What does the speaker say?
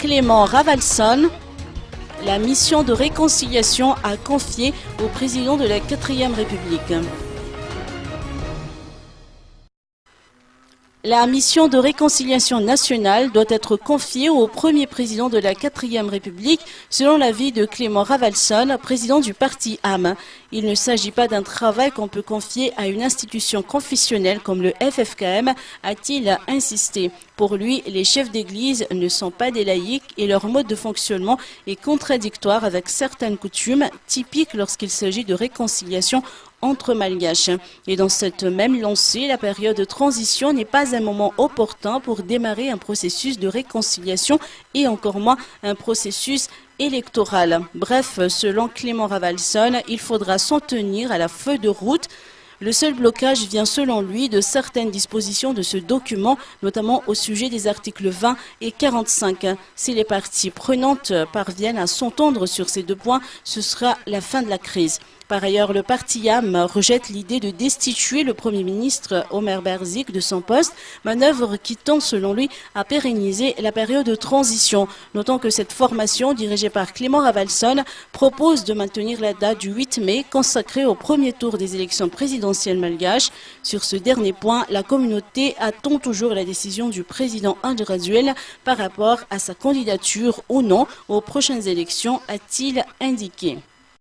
Clément Ravalson, la mission de réconciliation a confié au président de la 4e République. La mission de réconciliation nationale doit être confiée au premier président de la 4e République, selon l'avis de Clément Ravalson, président du parti AM. Il ne s'agit pas d'un travail qu'on peut confier à une institution confessionnelle comme le FFKM, a-t-il insisté. Pour lui, les chefs d'église ne sont pas des laïcs et leur mode de fonctionnement est contradictoire avec certaines coutumes typiques lorsqu'il s'agit de réconciliation entre malgaches. Et dans cette même lancée, la période de transition n'est pas un moment opportun pour démarrer un processus de réconciliation et encore moins un processus électoral. Bref, selon Clément Ravalson, il faudra s'en tenir à la feuille de route. Le seul blocage vient selon lui de certaines dispositions de ce document, notamment au sujet des articles 20 et 45. Si les parties prenantes parviennent à s'entendre sur ces deux points, ce sera la fin de la crise. Par ailleurs, le parti YAM rejette l'idée de destituer le Premier ministre Omer Berzik de son poste, manœuvre qui tend selon lui à pérenniser la période de transition. Notons que cette formation, dirigée par Clément Ravalson, propose de maintenir la date du 8 mai consacrée au premier tour des élections présidentielles malgaches. Sur ce dernier point, la communauté attend toujours la décision du président André Rajoelina par rapport à sa candidature ou non aux prochaines élections, a-t-il indiqué.